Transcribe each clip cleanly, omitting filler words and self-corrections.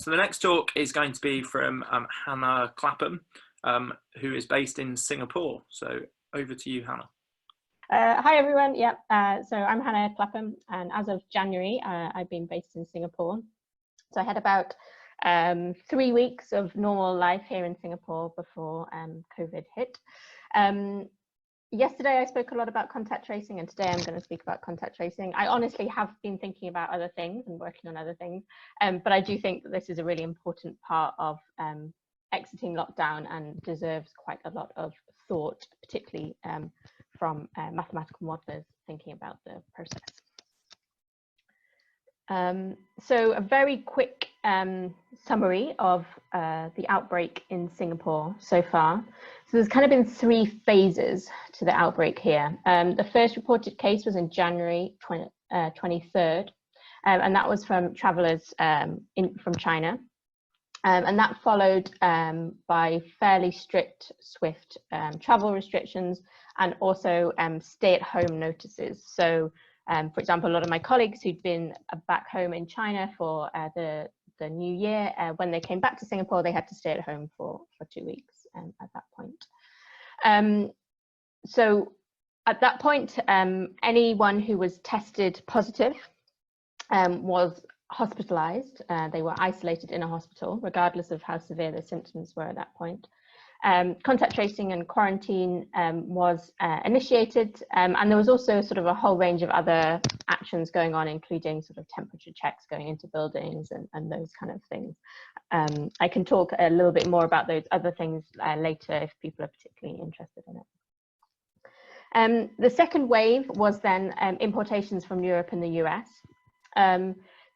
So the next talk is going to be from Hannah Clapham, who is based in Singapore. So over to you, Hannah. Hi everyone, so I'm Hannah Clapham, and as of January I've been based in Singapore. So I had about 3 weeks of normal life here in Singapore before COVID hit. Yesterday I spoke a lot about contact tracing, and today I'm going to speak about contact tracing. I honestly have been thinking about other things and working on other things, but I do think that this is a really important part of exiting lockdown and deserves quite a lot of thought, particularly from mathematical modelers thinking about the process. So a very quick summary of the outbreak in Singapore so far. So there's kind of been 3 phases to the outbreak here. The first reported case was in January 23rd, and that was from travellers from China. And that followed by fairly strict, swift travel restrictions and also stay-at-home notices. So, for example, a lot of my colleagues who'd been back home in China for the New Year, when they came back to Singapore, they had to stay at home for 2 weeks at that point. So at that point, anyone who was tested positive was hospitalized. They were isolated in a hospital, regardless of how severe their symptoms were at that point. Contact tracing and quarantine was initiated, and there was also sort of a whole range of other actions going on, including sort of temperature checks going into buildings and those kind of things. I can talk a little bit more about those other things later if people are particularly interested in it. The second wave was then importations from Europe and the US.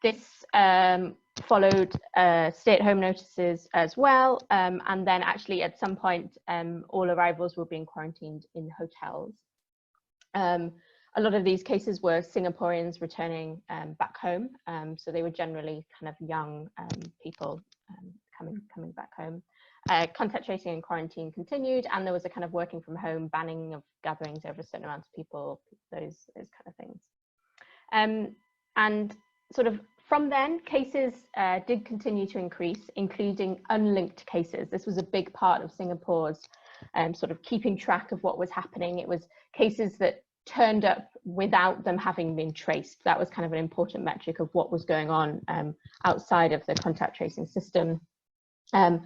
This followed stay-at-home notices as well, and then actually at some point all arrivals were being quarantined in hotels. A lot of these cases were Singaporeans returning back home, so they were generally kind of young people coming back home. Contact tracing and quarantine continued, and there was a kind of working from home, banning of gatherings over a certain amount of people, those kind of things. And sort of from then, cases did continue to increase, including unlinked cases. This was a big part of Singapore's sort of keeping track of what was happening. It was cases that turned up without them having been traced. That was kind of an important metric of what was going on outside of the contact tracing system. And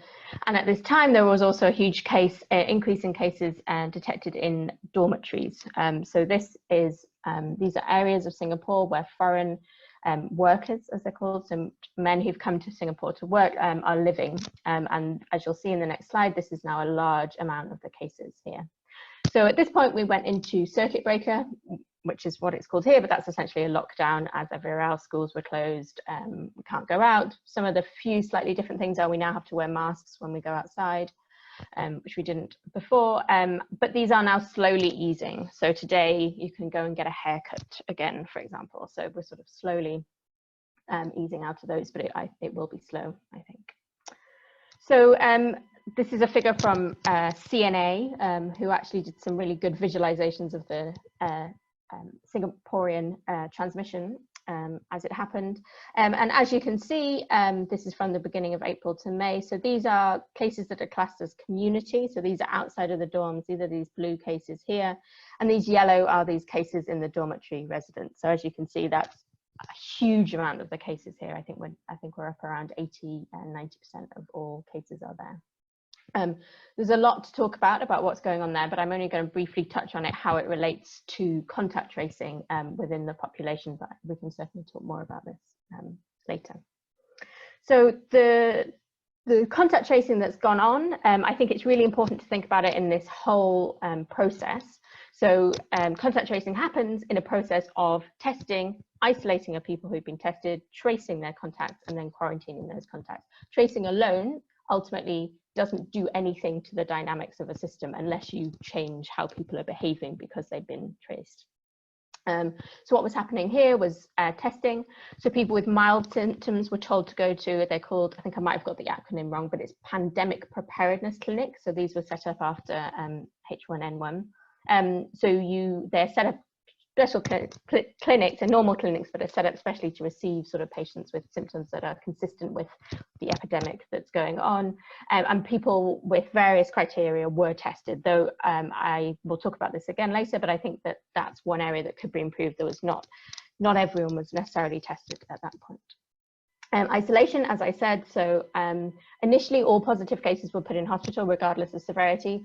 at this time, there was also a huge increase in cases detected in dormitories. So this is these are areas of Singapore where foreign workers, as they're called, so men who've come to Singapore to work, are living. And as you'll see in the next slide, this is now a large amount of the cases here. So at this point, we went into circuit breaker, which is what it's called here, but that's essentially a lockdown. As everywhere else, schools were closed, we can't go out. Some of the few slightly different things are we now have to wear masks when we go outside, which we didn't before, but these are now slowly easing. So today you can go and get a haircut again, for example. So we're sort of slowly easing out of those, but it will be slow, I think. So this is a figure from CNA, who actually did some really good visualizations of the Singaporean transmission as it happened. And as you can see, this is from the beginning of April to May. So these are cases that are classed as community. So these are outside of the dorms. These are these blue cases here. And these yellow are these cases in the dormitory residence. So as you can see, that's a huge amount of the cases here. I think we're up around 80 and 90% of all cases are there. There's a lot to talk about what's going on there, but I'm only going to briefly touch on it, how it relates to contact tracing within the population, but we can certainly talk more about this later. So the contact tracing that's gone on, I think it's really important to think about it in this whole process. So contact tracing happens in a process of testing, isolating of people who've been tested, tracing their contacts, and then quarantining those contacts. Tracing alone ultimately doesn't do anything to the dynamics of a system unless you change how people are behaving because they've been traced. So what was happening here was testing. So people with mild symptoms were told to go to, they're called, I think I might have got the acronym wrong, but it's Pandemic Preparedness Clinics. So these were set up after H1N1. So they're set up special clinics and normal clinics that are set up especially to receive sort of patients with symptoms that are consistent with the epidemic that's going on. And people with various criteria were tested, though I will talk about this again later, but I think that that's one area that could be improved. There was not everyone was necessarily tested at that point. Isolation, as I said, so initially all positive cases were put in hospital regardless of severity.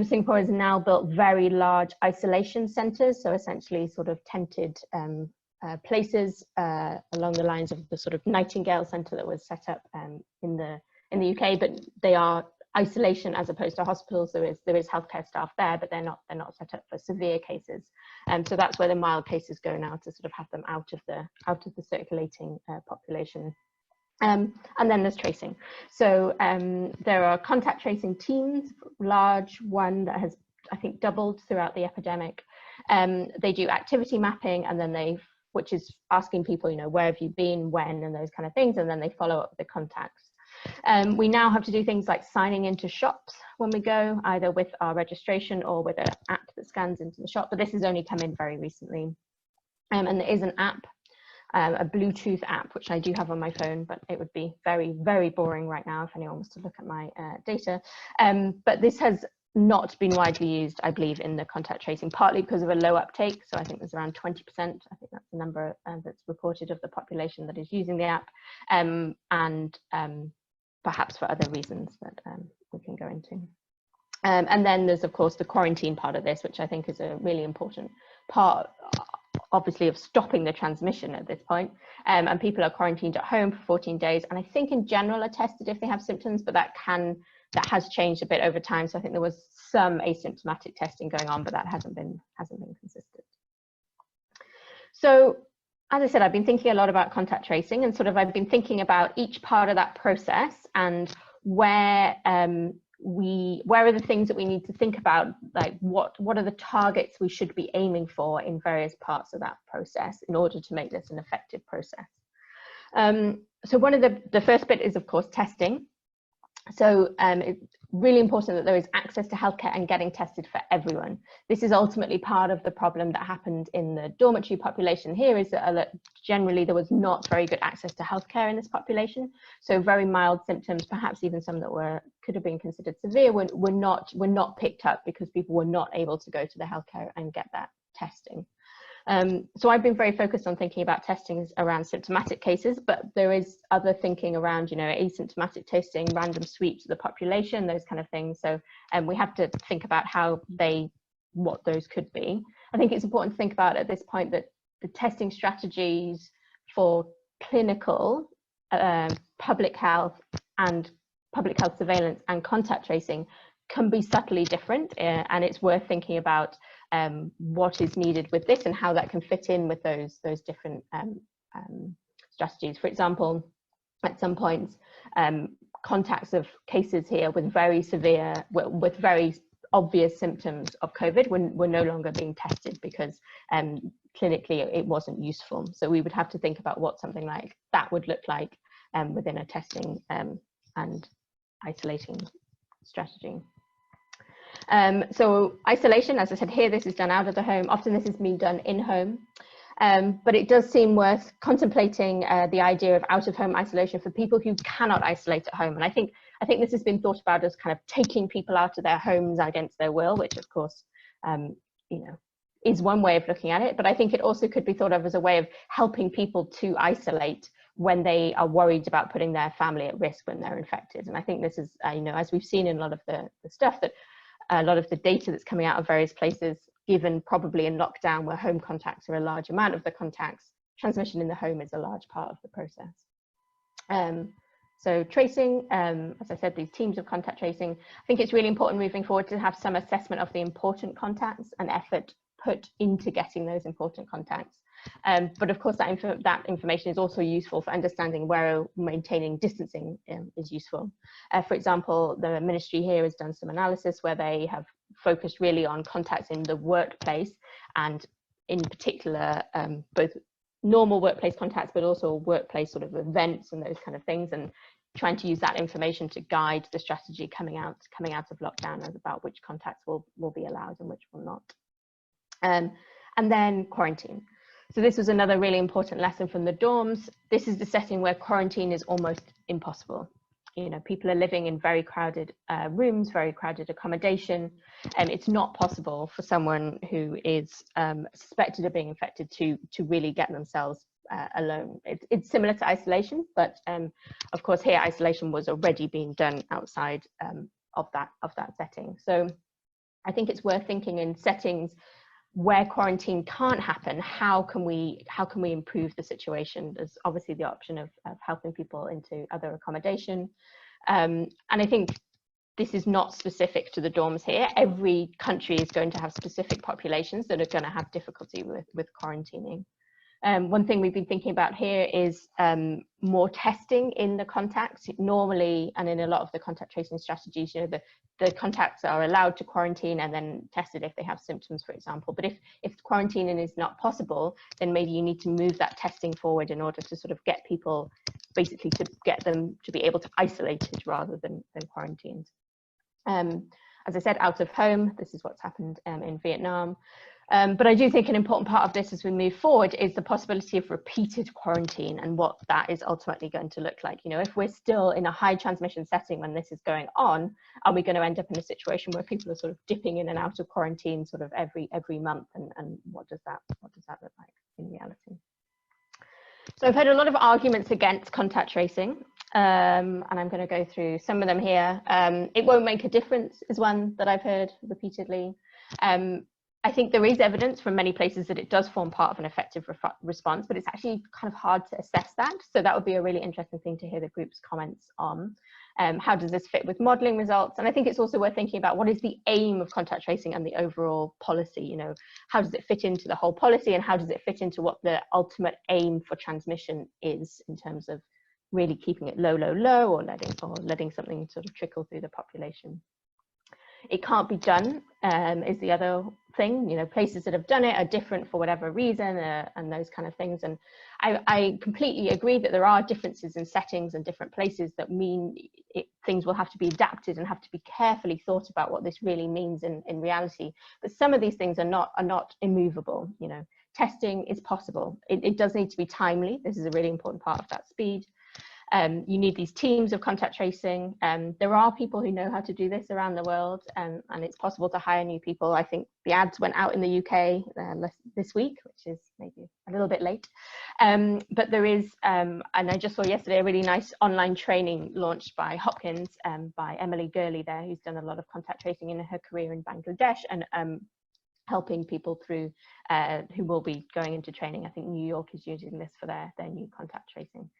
Singapore has now built very large isolation centres, so essentially sort of tented places along the lines of the sort of Nightingale Centre that was set up in the UK, but they are isolation as opposed to hospitals. There is healthcare staff there, but they're not set up for severe cases. So that's where the mild cases go now, to sort of have them out of the circulating population. And then there's tracing. So there are contact tracing teams, large one that has, I think, doubled throughout the epidemic. They do activity mapping, and then which is asking people, where have you been, when, and those kind of things, and then they follow up the contacts. We now have to do things like signing into shops when we go, either with our registration or with an app that scans into the shop, but this has only come in very recently. And there is an app, a Bluetooth app, which I do have on my phone, but it would be very, very boring right now if anyone was to look at my data. But this has not been widely used, I believe, in the contact tracing, partly because of a low uptake. So I think there's around 20%. I think that's the number that's reported of the population that is using the app, and perhaps for other reasons that we can go into. And then there's, of course, the quarantine part of this, which I think is a really important part, obviously, of stopping the transmission at this point. And people are quarantined at home for 14 days. And I think in general are tested if they have symptoms, but that has changed a bit over time. So I think there was some asymptomatic testing going on, but that hasn't been consistent. So, as I said, I've been thinking a lot about contact tracing, and I've been thinking about each part of that process and where are the things that we need to think about, like what are the targets we should be aiming for in various parts of that process in order to make this an effective process. So one of the first bit is, of course, testing. So it's really important that there is access to healthcare and getting tested for everyone. This is ultimately part of the problem that happened in the dormitory population here, is that generally there was not very good access to healthcare in this population. So very mild symptoms, perhaps even some that could have been considered severe, were not picked up because people were not able to go to the healthcare and get that testing. So I've been very focused on thinking about testing around symptomatic cases, but there is other thinking around, asymptomatic testing, random sweeps of the population, those kind of things. So we have to think about what those could be. I think it's important to think about at this point that the testing strategies for clinical, public health surveillance and contact tracing can be subtly different, and it's worth thinking about what is needed with this and how that can fit in with those different strategies. For example, at some points, contacts of cases here with very obvious symptoms of COVID were no longer being tested because clinically it wasn't useful. So we would have to think about what something like that would look like within a testing and isolating strategy. So isolation, as I said here, this is done out of the home. Often this has been done in home, but it does seem worth contemplating the idea of out-of-home isolation for people who cannot isolate at home. And I think this has been thought about as kind of taking people out of their homes against their will, which of course, is one way of looking at it. But I think it also could be thought of as a way of helping people to isolate when they are worried about putting their family at risk when they're infected. And I think this is, as we've seen in a lot of the stuff, that a lot of the data that's coming out of various places, given probably in lockdown where home contacts are a large amount of the contacts, transmission in the home is a large part of the process. So tracing, as I said, these teams of contact tracing, I think it's really important moving forward to have some assessment of the important contacts and effort put into getting those important contacts. But of course, that information is also useful for understanding where maintaining distancing is useful. For example, the ministry here has done some analysis where they have focused really on contacts in the workplace, and in particular, both normal workplace contacts, but also workplace sort of events and those kind of things, and trying to use that information to guide the strategy coming out of lockdown, as about which contacts will be allowed and which will not. and then quarantine. So this was another really important lesson from the dorms. This is the setting where quarantine is almost impossible. You know, people are living in very crowded rooms, very crowded accommodation, and it's not possible for someone who is suspected of being infected to really get themselves alone. It's similar to isolation, but of course here isolation was already being done outside of that setting. So I think it's worth thinking in settings where quarantine can't happen, how can we improve the situation? There's obviously the option of helping people into other accommodation. And I think this is not specific to the dorms here. Every country is going to have specific populations that are going to have difficulty with quarantining. One thing we've been thinking about here is more testing in the contacts. Normally, and in a lot of the contact tracing strategies, you know, the contacts are allowed to quarantine and then tested if they have symptoms, for example. But if quarantining is not possible, then maybe you need to move that testing forward in order to sort of get people, basically to get them to be able to isolate it rather than quarantined. As I said, out of home, this is what's happened in Vietnam. But I do think an important part of this as we move forward is the possibility of repeated quarantine and what that is ultimately going to look like. You know, if we're still in a high transmission setting when this is going on, are we going to end up in a situation where people are sort of dipping in and out of quarantine sort of every month? And what does that look like in reality? So I've heard a lot of arguments against contact tracing, and I'm going to go through some of them here. It won't make a difference is one that I've heard repeatedly. I think there is evidence from many places that it does form part of an effective response, but it's actually kind of hard to assess that. So that would be a really interesting thing to hear the group's comments on. How does this fit with modelling results? And I think it's also worth thinking about what is the aim of contact tracing and the overall policy. You know, how does it fit into the whole policy, and how does it fit into what the ultimate aim for transmission is in terms of really keeping it low, or letting something sort of trickle through the population. It can't be done is the other thing. You know, places that have done it are different for whatever reason, and those kind of things. And I completely agree that there are differences in settings and different places that mean things will have to be adapted and have to be carefully thought about what this really means in reality. But some of these things are not immovable. You know, testing is possible. It does need to be timely. This is a really important part of that speed. You need these teams of contact tracing. There are people who know how to do this around the world, and it's possible to hire new people. I think the ads went out in the UK this week, which is maybe a little bit late. But there is, and I just saw yesterday, a really nice online training launched by Hopkins, by Emily Gurley there, who's done a lot of contact tracing in her career in Bangladesh, and helping people through who will be going into training. I think New York is using this for their new contact tracing.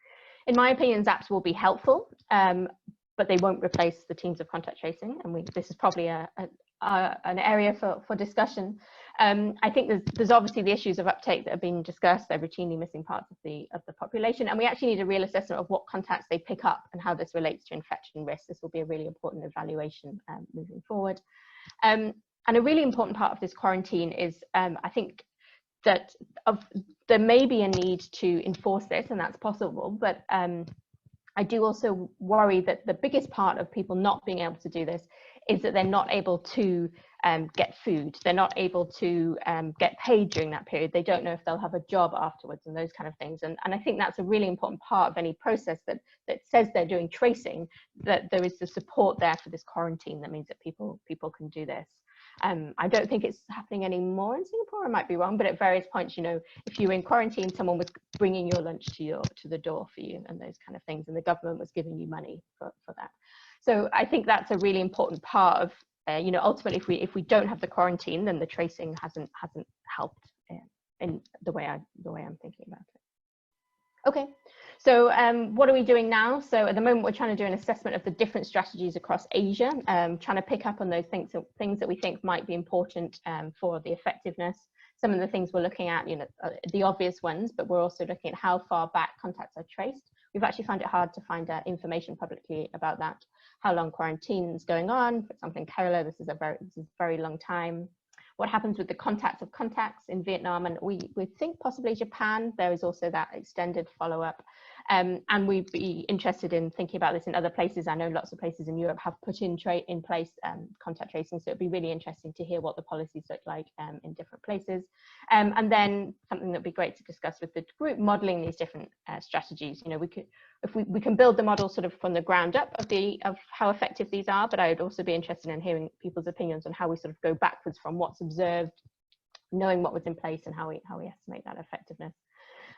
In my opinion, ZAPs will be helpful, but they won't replace the teams of contact tracing. And this is probably an area for discussion. I think there's obviously the issues of uptake that have been discussed. They're routinely missing parts of the population, and we actually need a real assessment of what contacts they pick up and how this relates to infection risk. This will be a really important evaluation moving forward. And a really important part of this quarantine is, I think, that there may be a need to enforce this, and that's possible, but I do also worry that the biggest part of people not being able to do this is that they're not able to get food, they're not able to get paid during that period, they don't know if they'll have a job afterwards, and those kind of things. And I think that's a really important part of any process that says they're doing tracing, that there is the support there for this quarantine that means that people can do this. I don't think it's happening anymore in Singapore. I might be wrong, but at various points, you know, if you were in quarantine, someone was bringing your lunch to the door for you, and those kind of things, and the government was giving you money for that. So I think that's a really important part of, you know, ultimately, if we don't have the quarantine, then the tracing hasn't helped in the way I'm thinking about it. Okay, so what are we doing now? So at the moment, we're trying to do an assessment of the different strategies across Asia, trying to pick up on those things that we think might be important for the effectiveness. Some of the things we're looking at, you know, the obvious ones, but we're also looking at how far back contacts are traced. We've actually found it hard to find information publicly about that. How long quarantine is going on? For example, in Kerala, this is a very long time. What happens with the contacts of contacts in Vietnam, and we think possibly Japan? There is also that extended follow-up. And we'd be interested in thinking about this in other places. I know lots of places in Europe have put in place contact tracing, so it'd be really interesting to hear what the policies look like in different places. And then something that'd be great to discuss with the group, modeling these different strategies. You know, we can build the model sort of from the ground up of how effective these are, but I would also be interested in hearing people's opinions on how we sort of go backwards from what's observed, knowing what was in place, and how we estimate that effectiveness.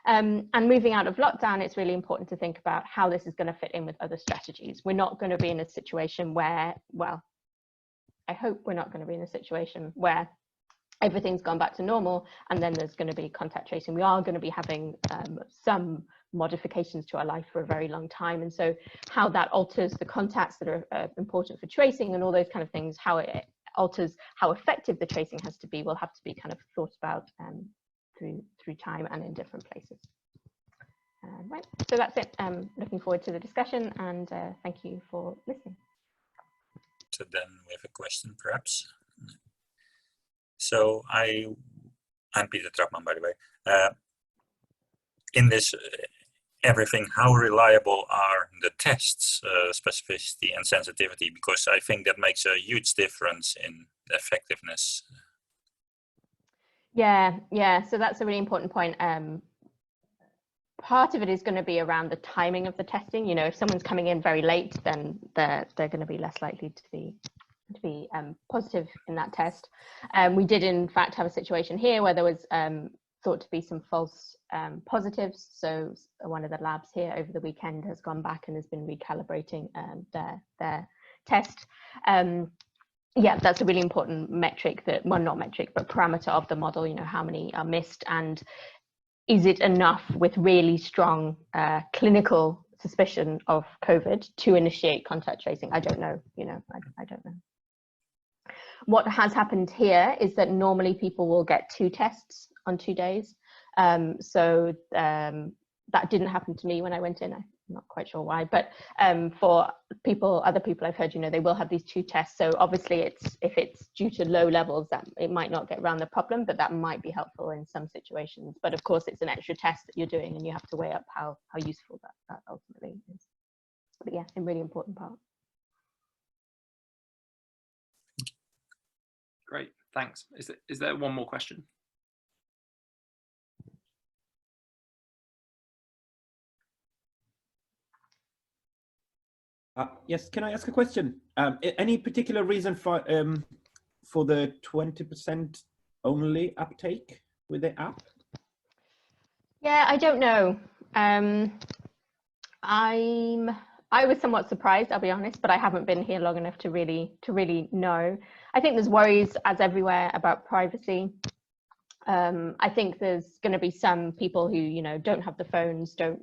And moving out of lockdown, it's really important to think about how this is going to fit in with other strategies. We're not going to be in a situation where, well, I hope we're not going to be in a situation where everything's gone back to normal and then there's going to be contact tracing. We are going to be having some modifications to our life for a very long time. And so how that alters the contacts that are important for tracing and all those kind of things, how it alters how effective the tracing has to be, will have to be kind of thought about through time and in different places. Right, so that's it. Looking forward to the discussion, and thank you for listening. So then we have a question, perhaps. So I'm Peter Trapman, by the way. In this everything, how reliable are the tests, specificity and sensitivity? Because I think that makes a huge difference in the effectiveness. Yeah, so that's a really important point. Part of it is going to be around the timing of the testing. You know, if someone's coming in very late, then they're going to be less likely to be positive in that test. We did in fact have a situation here where there was thought to be some false positives. So one of the labs here over the weekend has gone back and has been recalibrating their test. Yeah, that's a really important metric that, well, not metric, but parameter of the model, you know, how many are missed, and is it enough with really strong clinical suspicion of COVID to initiate contact tracing? I don't know, you know, I don't know. What has happened here is that normally people will get 2 tests on 2 days. So that didn't happen to me when I went in. I'm not quite sure why, but for other people I've heard, you know, they will have these 2 tests. So obviously if it's due to low levels, that it might not get around the problem, but that might be helpful in some situations. But of course it's an extra test that you're doing, and you have to weigh up how useful that ultimately is. But yeah, a really important part. Great, thanks. Is there one more question? Yes, can I ask a question? Any particular reason for the 20% only uptake with the app? Yeah, I don't know. I was somewhat surprised, I'll be honest, but I haven't been here long enough to really know. I think there's worries, as everywhere, about privacy. I think there's going to be some people who, you know, don't have the phones, don't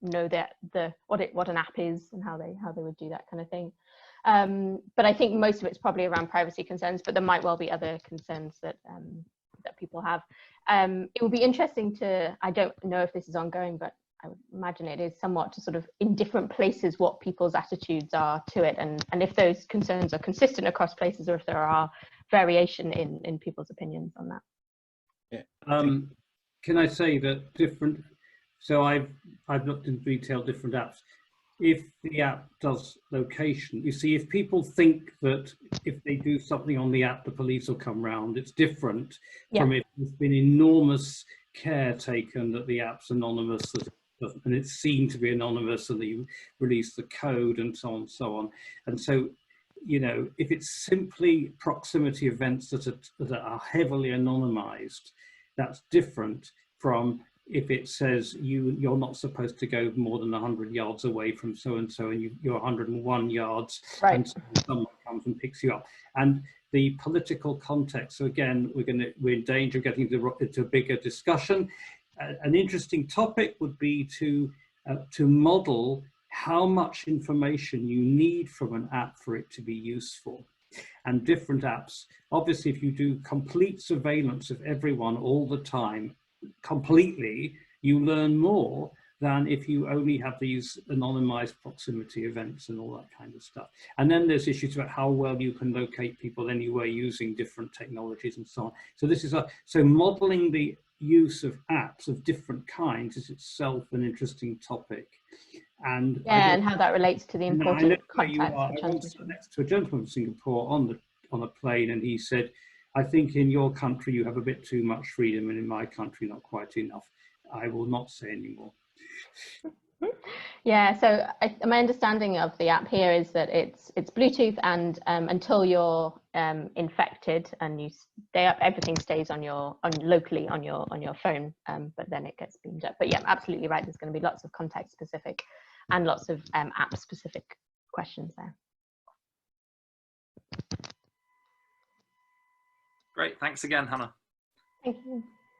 know what an app is and how they would do that kind of thing. But I think most of it's probably around privacy concerns, but there might well be other concerns that people have. It will be interesting to, I don't know if this is ongoing, but I would imagine it is somewhat, to sort of in different places what people's attitudes are to it, and if those concerns are consistent across places, or if there are variation in people's opinions on that. Yeah. Can I say that different? So I've looked in detail different apps. If the app does location, you see, if people think that if they do something on the app, the police will come round, it's different from if there's been enormous care taken that the app's anonymous, and it's seen to be anonymous, and you release the code and so on and so on. And so, you know, if it's simply proximity events that are heavily anonymized, that's different from if it says you're not supposed to go more than 100 yards away from so-and-so, and you're 101 yards, right, and so someone comes and picks you up. And the political context, so again, we're in danger of getting into a bigger discussion. An interesting topic would be to model how much information you need from an app for it to be useful. And different apps, obviously, if you do complete surveillance of everyone all the time, completely, you learn more than if you only have these anonymized proximity events and all that kind of stuff. And then there's issues about how well you can locate people anywhere using different technologies and so on. So this is so modeling the use of apps of different kinds is itself an interesting topic. And yeah, and how that relates to the I important know where you contacts are. for I once sat transmission. next to a gentleman from Singapore on a plane, and he said, "I think in your country you have a bit too much freedom, and in my country not quite enough." I will not say any more. Yeah, so my understanding of the app here is that it's Bluetooth, and until you're infected and you stay up, everything stays locally on your phone, but then it gets beamed up. But yeah, absolutely right. There's going to be lots of context specific and lots of app specific questions there. Great, thanks again, Hannah. Thank you.